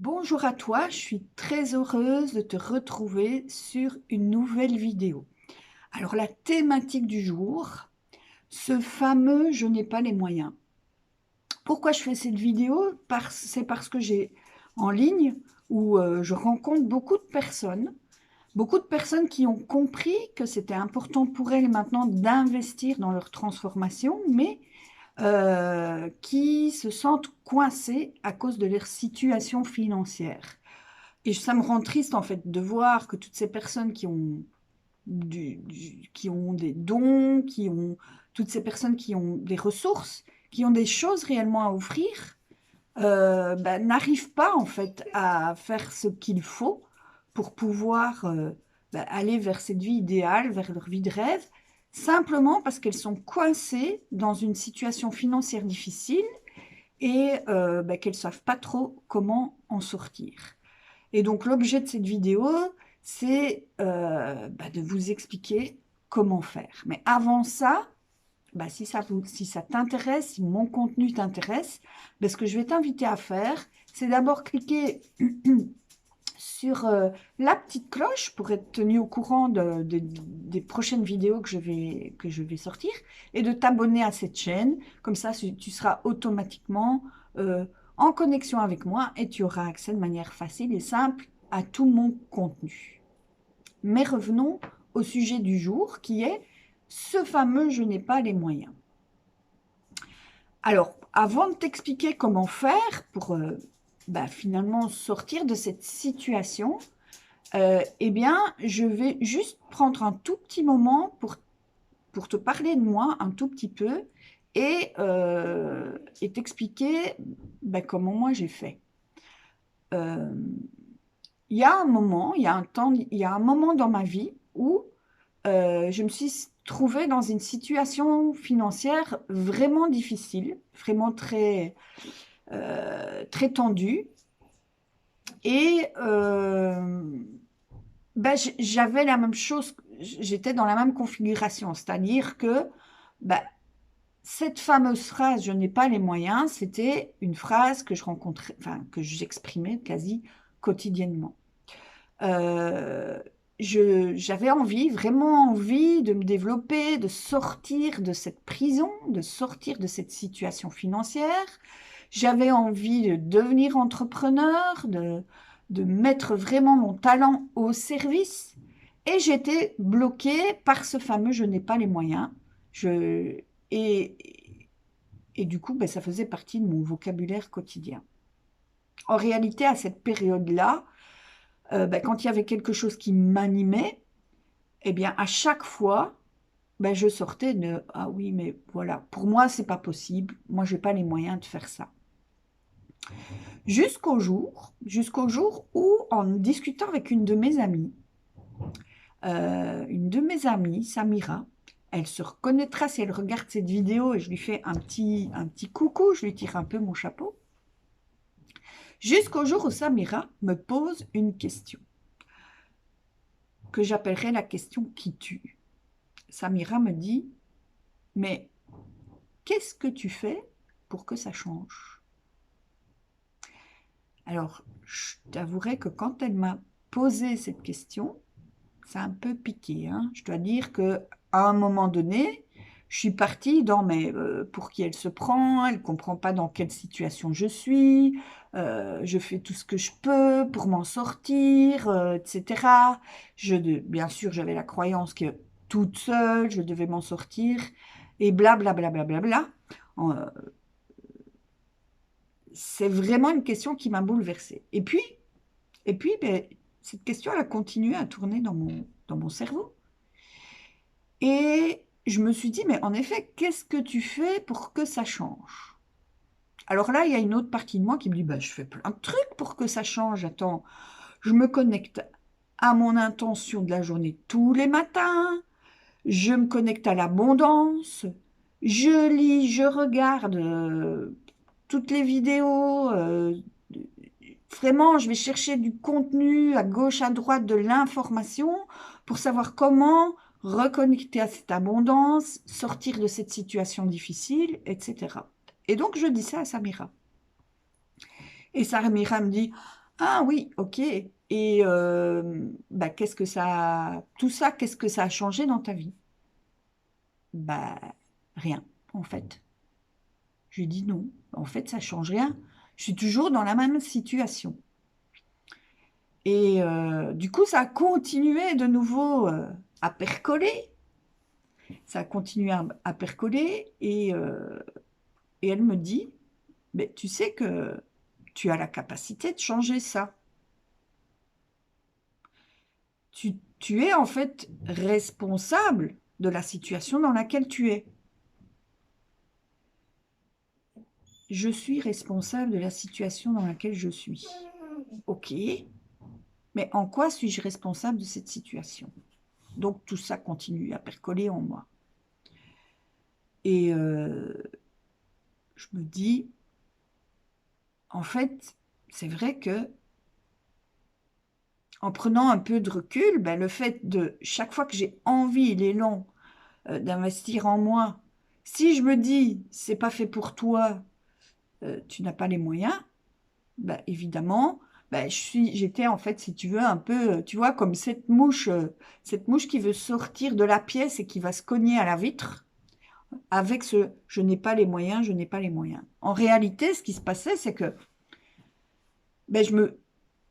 Bonjour à toi, je suis très heureuse de te retrouver sur une nouvelle vidéo. Alors la thématique du jour, ce fameux «je n'ai pas les moyens». Pourquoi je fais cette vidéo? C'est parce que j'ai en ligne où je rencontre beaucoup de personnes qui ont compris que c'était important pour elles maintenant d'investir dans leur transformation, mais qui se sentent coincées à cause de leur situation financière. Et ça me rend triste en fait de voir que toutes ces personnes qui ont qui ont des dons, toutes ces personnes qui ont des ressources, qui ont des choses réellement à offrir, n'arrivent pas en fait à faire ce qu'il faut pour pouvoir aller vers cette vie idéale, vers leur vie de rêve, simplement parce qu'elles sont coincées dans une situation financière difficile et qu'elles ne savent pas trop comment en sortir. Et donc l'objet de cette vidéo, c'est de vous expliquer comment faire. Mais avant ça, si ça t'intéresse, si mon contenu t'intéresse, ce que je vais t'inviter à faire, c'est d'abord cliquer sur la petite cloche pour être tenu au courant des prochaines vidéos que je vais sortir et de t'abonner à cette chaîne. Comme ça, tu seras automatiquement en connexion avec moi et tu auras accès de manière facile et simple à tout mon contenu. Mais revenons au sujet du jour qui est ce fameux «je n'ai pas les moyens». Alors, avant de t'expliquer comment faire pour finalement sortir de cette situation, eh bien, je vais juste prendre un tout petit moment pour te parler de moi un tout petit peu et t'expliquer comment moi j'ai fait. Euh, Il y a un moment, il y a un moment dans ma vie où je me suis trouvée dans une situation financière vraiment difficile, vraiment très tendue. Et j'avais la même chose, j'étais dans la même configuration, c'est-à-dire que bah, cette fameuse phrase «je n'ai pas les moyens», c'était une phrase que je rencontrais, enfin que j'exprimais quasi quotidiennement. Euh, J'avais envie, vraiment envie de me développer, de sortir de cette prison, de sortir de cette situation financière. J'avais envie de devenir entrepreneur, de mettre vraiment mon talent au service. Et j'étais bloquée par ce fameux «je n'ai pas les moyens». Je, et, et du coup, ça faisait partie de mon vocabulaire quotidien. En réalité, à cette période-là, quand il y avait quelque chose qui m'animait, eh bien, à chaque fois, je sortais de «Ah oui, mais voilà, pour moi, c'est pas possible. Moi, j'ai pas les moyens de faire ça». Jusqu'au jour où, en discutant avec une de mes amies, Samira, elle se reconnaîtra si elle regarde cette vidéo et je lui fais un petit coucou, je lui tire un peu mon chapeau. Jusqu'au jour où Samira me pose une question que j'appellerais la question qui tue. Samira me dit, mais qu'est-ce que tu fais pour que ça change? Alors, je t'avouerai que quand elle m'a posé cette question, ça a un peu piqué, hein. Je dois dire que à un moment donné, je suis partie dans mais pour qui elle se prend, elle comprend pas dans quelle situation je suis, je fais tout ce que je peux pour m'en sortir, etc. Bien sûr, j'avais la croyance que toute seule, je devais m'en sortir, et blablabla. Bla, bla, bla, bla, bla. C'est vraiment une question qui m'a bouleversée. Et puis cette question, elle a continué à tourner dans mon cerveau. Et je me suis dit, mais en effet, qu'est-ce que tu fais pour que ça change? Alors là, il y a une autre partie de moi qui me dit, je fais plein de trucs pour que ça change. Attends, je me connecte à mon intention de la journée tous les matins, je me connecte à l'abondance, je lis, je regarde toutes les vidéos. Vraiment, je vais chercher du contenu à gauche, à droite, de l'information pour savoir comment reconnecter à cette abondance, sortir de cette situation difficile, etc. Et donc, je dis ça à Samira. Et Samira me dit, Ah oui, ok. Et bah, tout ça, qu'est-ce que ça a changé dans ta vie? Bah, rien, en fait. Je lui dis non, en fait, ça change rien. Je suis toujours dans la même situation. Et du coup, ça a continué de nouveau à percoler. Ça a continué à percoler et elle me dit, mais tu sais que tu as la capacité de changer ça. Tu es en fait responsable de la situation dans laquelle tu es. Je suis responsable de la situation dans laquelle je suis. Ok, mais en quoi suis-je responsable de cette situation? Donc tout ça continue à percoler en moi. Et je me dis, en fait, c'est vrai que en prenant un peu de recul, ben, le fait de chaque fois que j'ai envie, l'élan d'investir en moi, si je me dis, c'est pas fait pour toi, tu n'as pas les moyens, ben, évidemment, ben, j'étais en fait, si tu veux, un peu, tu vois, comme cette mouche qui veut sortir de la pièce et qui va se cogner à la vitre avec ce je n'ai pas les moyens, je n'ai pas les moyens. En réalité, ce qui se passait, c'est que ben,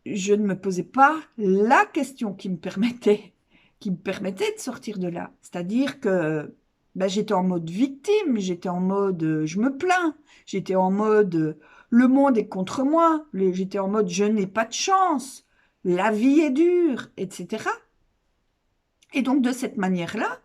je ne me posais pas la question qui me permettait de sortir de là. C'est-à-dire que ben, j'étais en mode victime, j'étais en mode je me plains, j'étais en mode le monde est contre moi, j'étais en mode je n'ai pas de chance, la vie est dure, etc. Et donc de cette manière-là,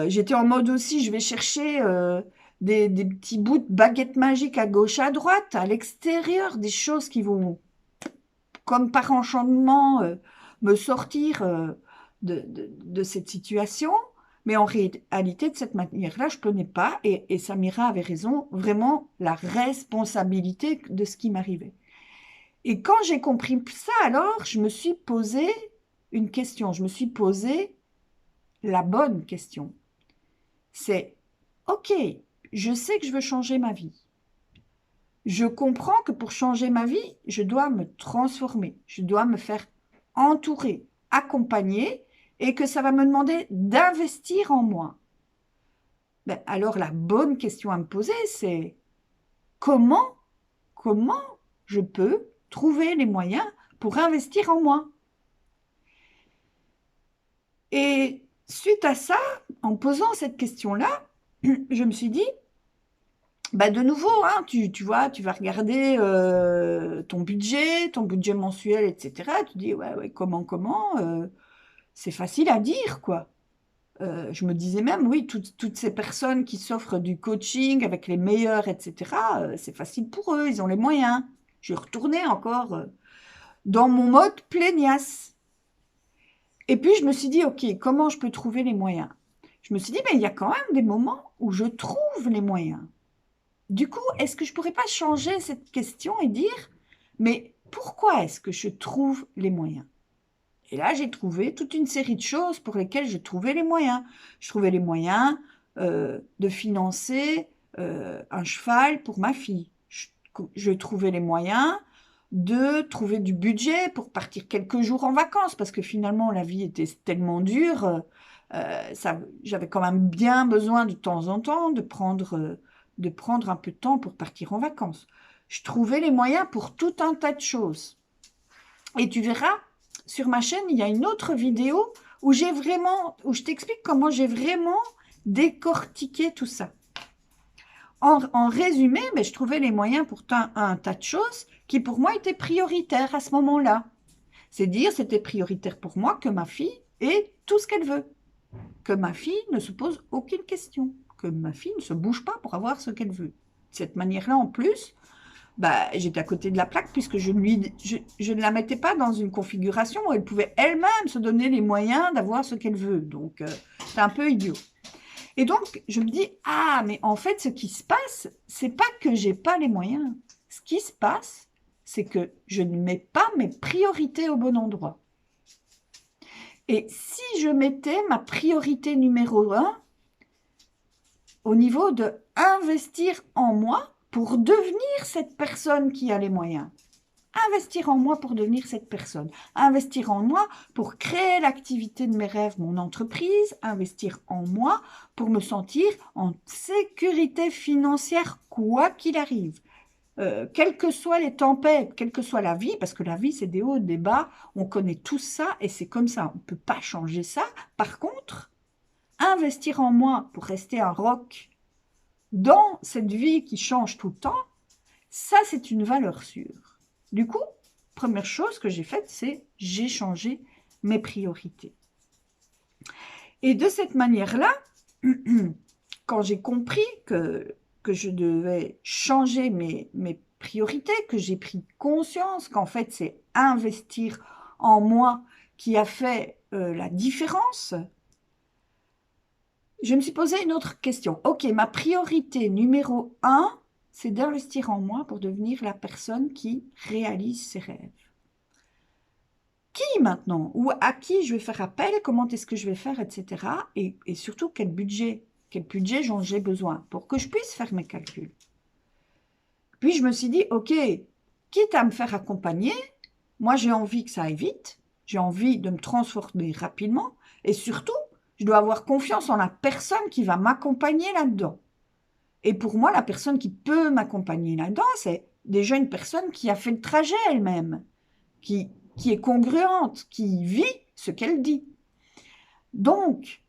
j'étais en mode aussi je vais chercher des petits bouts de baguette magique à gauche, à droite, à l'extérieur, des choses qui vont comme par enchantement, me sortir de cette situation. Mais en réalité, de cette manière-là, je ne connais pas, et Samira avait raison, vraiment la responsabilité de ce qui m'arrivait. Et quand j'ai compris ça, alors, je me suis posé une question, je me suis posé la bonne question. C'est, OK, je sais que je veux changer ma vie. Je comprends que pour changer ma vie, je dois me transformer, je dois me faire entourer, accompagner, et que ça va me demander d'investir en moi. Ben, alors la bonne question à me poser, c'est comment, comment je peux trouver les moyens pour investir en moi? Et suite à ça, en posant cette question-là, je me suis dit, bah de nouveau, hein, tu vois, tu vas regarder ton budget mensuel, etc. Tu dis, ouais, ouais, comment, c'est facile à dire, quoi. Je me disais même, oui, toutes ces personnes qui s'offrent du coaching avec les meilleurs, etc., c'est facile pour eux, ils ont les moyens. Je retournais encore dans mon mode plaignasse. Et puis, je me suis dit, OK, comment je peux trouver les moyens? Je me suis dit, mais il y a quand même des moments où je trouve les moyens. Du coup, est-ce que je pourrais pas changer cette question et dire, mais pourquoi est-ce que je trouve les moyens? Et là, j'ai trouvé toute une série de choses pour lesquelles je trouvais les moyens. Je trouvais les moyens de financer un cheval pour ma fille. Je trouvais les moyens de trouver du budget pour partir quelques jours en vacances, parce que finalement, la vie était tellement dure. J'avais quand même bien besoin de temps en temps de prendre un peu de temps pour partir en vacances. Je trouvais les moyens pour tout un tas de choses. Et tu verras, sur ma chaîne, il y a une autre vidéo où où je t'explique comment j'ai vraiment décortiqué tout ça. En résumé, mais je trouvais les moyens pour un tas de choses qui pour moi étaient prioritaires à ce moment-là. C'est dire, c'était prioritaire pour moi que ma fille ait tout ce qu'elle veut, que ma fille ne se pose aucune question, que ma fille ne se bouge pas pour avoir ce qu'elle veut. De cette manière-là, en plus, bah, j'étais à côté de la plaque puisque je ne la mettais pas dans une configuration où elle pouvait elle-même se donner les moyens d'avoir ce qu'elle veut. Donc, c'est un peu idiot. Et donc, je me dis, ah, mais en fait, ce qui se passe, c'est pas que j'ai pas les moyens. Ce qui se passe, c'est que je ne mets pas mes priorités au bon endroit. Et si je mettais ma priorité numéro 1 au niveau de investir en moi pour devenir cette personne qui a les moyens, Investir en moi pour devenir cette personne. Investir en moi pour créer l'activité de mes rêves, mon entreprise. Investir en moi pour me sentir en sécurité financière, quoi qu'il arrive. Quelles que soient les tempêtes, quelle que soit la vie, parce que la vie, c'est des hauts, des bas, on connaît tout ça et c'est comme ça. On ne peut pas changer ça. Par contre, investir en moi pour rester un roc dans cette vie qui change tout le temps, ça, c'est une valeur sûre. Du coup, première chose que j'ai faite, c'est j'ai changé mes priorités. Et de cette manière-là, quand j'ai compris que je devais changer mes priorités, que j'ai pris conscience qu'en fait, c'est investir en moi qui a fait la différence, je me suis posé une autre question. Ok, ma priorité numéro 1, c'est d'investir en moi pour devenir la personne qui réalise ses rêves. Qui maintenant? Ou à qui je vais faire appel? Comment est-ce que je vais faire, etc. Et surtout, quel budget dont j'ai besoin pour que je puisse faire mes calculs. Puis je me suis dit, ok, quitte à me faire accompagner, moi j'ai envie que ça aille vite, j'ai envie de me transformer rapidement, et surtout, je dois avoir confiance en la personne qui va m'accompagner là-dedans. Et pour moi, la personne qui peut m'accompagner là-dedans, c'est déjà une personne qui a fait le trajet elle-même, qui est congruente, qui vit ce qu'elle dit. Donc,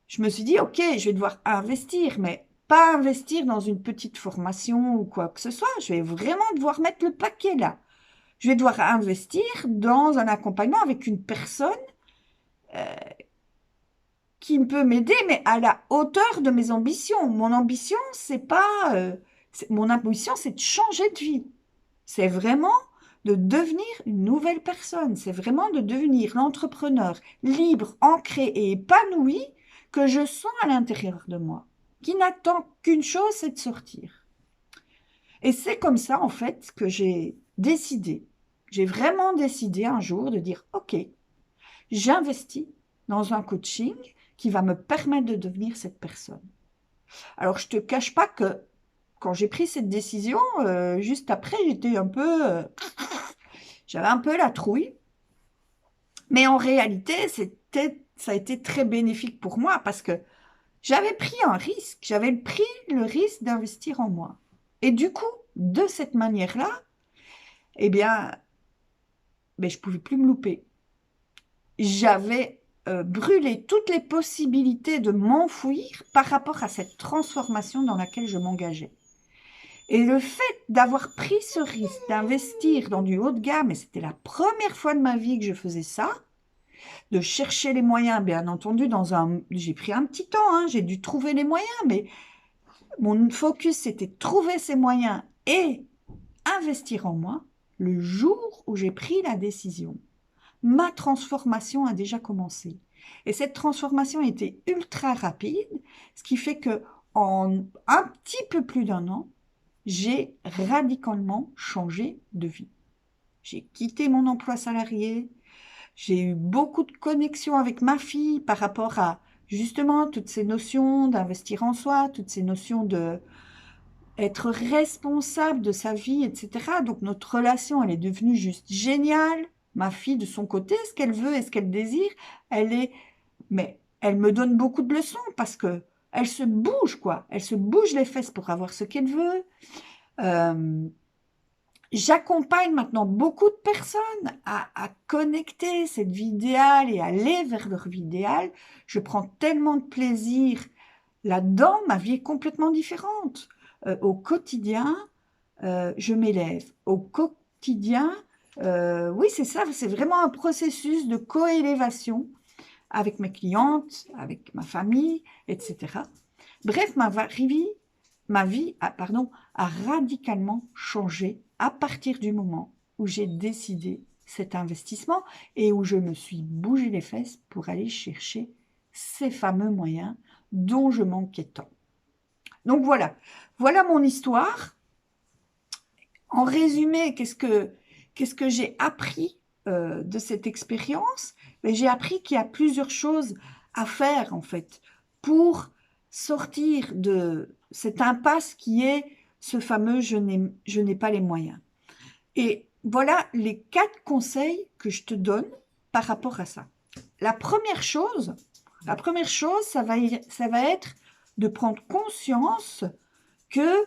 je me suis dit, ok, je vais devoir investir, mais pas investir dans une petite formation ou quoi que ce soit. Je vais vraiment devoir mettre le paquet là. Je vais devoir investir dans un accompagnement avec une personne qui peut m'aider, mais à la hauteur de mes ambitions. Mon ambition, c'est pas... mon ambition, c'est de changer de vie. C'est vraiment de devenir une nouvelle personne. C'est vraiment de devenir l'entrepreneur libre, ancré et épanoui que je sens à l'intérieur de moi, qui n'attend qu'une chose, c'est de sortir. Et c'est comme ça, en fait, que j'ai décidé. J'ai vraiment décidé un jour de dire, OK, j'investis dans un coaching qui va me permettre de devenir cette personne. Alors, je ne te cache pas que quand j'ai pris cette décision, juste après, j'étais un peu... j'avais un peu la trouille. Mais en réalité, ça a été très bénéfique pour moi parce que j'avais pris un risque. J'avais pris le risque d'investir en moi. Et du coup, de cette manière-là, eh bien, je ne pouvais plus me louper. J'avais brûlé toutes les possibilités de m'enfuir par rapport à cette transformation dans laquelle je m'engageais. Et le fait d'avoir pris ce risque d'investir dans du haut de gamme, et c'était la première fois de ma vie que je faisais ça, de chercher les moyens, bien entendu, j'ai pris un petit temps, hein, j'ai dû trouver les moyens, mais mon focus, c'était de trouver ces moyens et investir en moi. Le jour où j'ai pris la décision, ma transformation a déjà commencé. Et cette transformation était ultra rapide, ce qui fait que en un petit peu plus d'un an, j'ai radicalement changé de vie. J'ai quitté mon emploi salarié, j'ai eu beaucoup de connexions avec ma fille par rapport à justement toutes ces notions d'investir en soi, toutes ces notions de être responsable de sa vie, etc. Donc notre relation, elle est devenue juste géniale. Ma fille, de son côté, ce qu'elle veut et ce qu'elle désire, mais elle me donne beaucoup de leçons parce que elle se bouge, quoi. Elle se bouge les fesses pour avoir ce qu'elle veut. J'accompagne maintenant beaucoup de personnes à connecter cette vie idéale et aller vers leur vie idéale. Je prends tellement de plaisir là-dedans, ma vie est complètement différente. Au quotidien, je m'élève. Au quotidien, oui, c'est ça, c'est vraiment un processus de coélévation avec mes clientes, avec ma famille, etc. Bref, ma vie a radicalement changé à partir du moment où j'ai décidé cet investissement et où je me suis bougé les fesses pour aller chercher ces fameux moyens dont je manquais tant. Donc voilà mon histoire. En résumé, qu'est-ce que j'ai appris de cette expérience? J'ai appris qu'il y a plusieurs choses à faire en fait pour sortir de cette impasse qui est ce fameux je n'ai pas les moyens. Et voilà les 4 conseils que je te donne par rapport à ça. La première chose, ça va être de prendre conscience que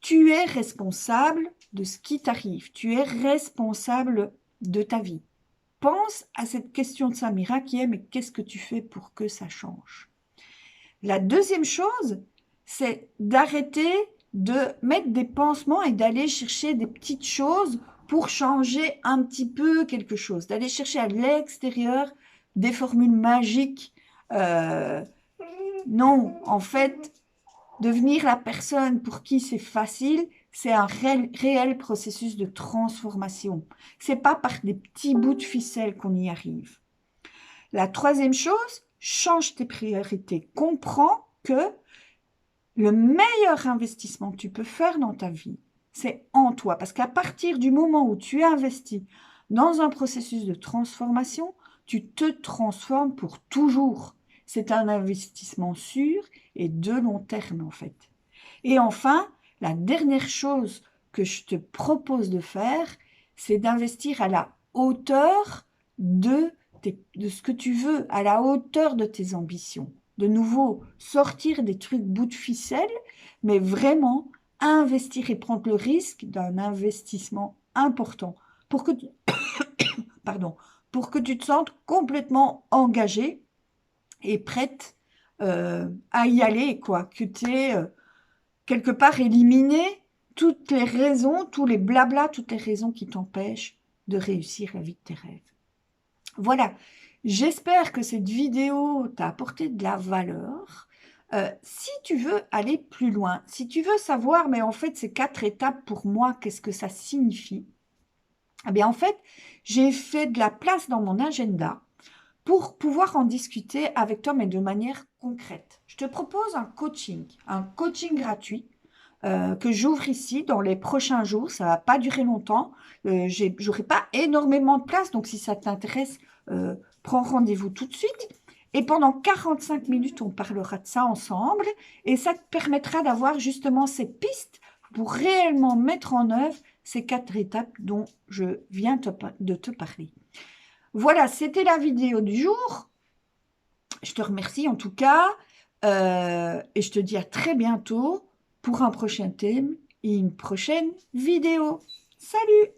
tu es responsable de ce qui t'arrive. Tu es responsable de ta vie. Pense à cette question de Samira qui est, mais qu'est-ce que tu fais pour que ça change? La deuxième chose, c'est d'arrêter de mettre des pansements et d'aller chercher des petites choses pour changer un petit peu quelque chose, d'aller chercher à l'extérieur des formules magiques. Non, en fait, devenir la personne pour qui c'est facile, c'est un réel processus de transformation. C'est pas par des petits bouts de ficelle qu'on y arrive. La troisième chose, change tes priorités. Comprends que le meilleur investissement que tu peux faire dans ta vie, c'est en toi. Parce qu'à partir du moment où tu investis dans un processus de transformation, tu te transformes pour toujours. C'est un investissement sûr et de long terme, en fait. Et enfin, la dernière chose que je te propose de faire, c'est d'investir à la hauteur de ce que tu veux, à la hauteur de tes ambitions. De nouveau, sortir des trucs bout de ficelle, mais vraiment investir et prendre le risque d'un investissement important pour que tu, pardon, pour que tu te sentes complètement engagé et prête à y aller, quoi, que tu aies quelque part éliminer toutes les raisons, tous les blablas, toutes les raisons qui t'empêchent de réussir la vie de tes rêves. Voilà, j'espère que cette vidéo t'a apporté de la valeur. Si tu veux aller plus loin, si tu veux savoir, mais en fait, ces 4 étapes pour moi, qu'est-ce que ça signifie? Eh bien, en fait, j'ai fait de la place dans mon agenda pour pouvoir en discuter avec toi, mais de manière concrète. Je te propose un coaching gratuit que j'ouvre ici dans les prochains jours. Ça ne va pas durer longtemps. Je n'aurai pas énormément de place, donc si ça t'intéresse, prends rendez-vous tout de suite. Et pendant 45 minutes, on parlera de ça ensemble et ça te permettra d'avoir justement ces pistes pour réellement mettre en œuvre ces 4 étapes dont je viens de te parler. Voilà, c'était la vidéo du jour. Je te remercie en tout cas et je te dis à très bientôt pour un prochain thème et une prochaine vidéo. Salut!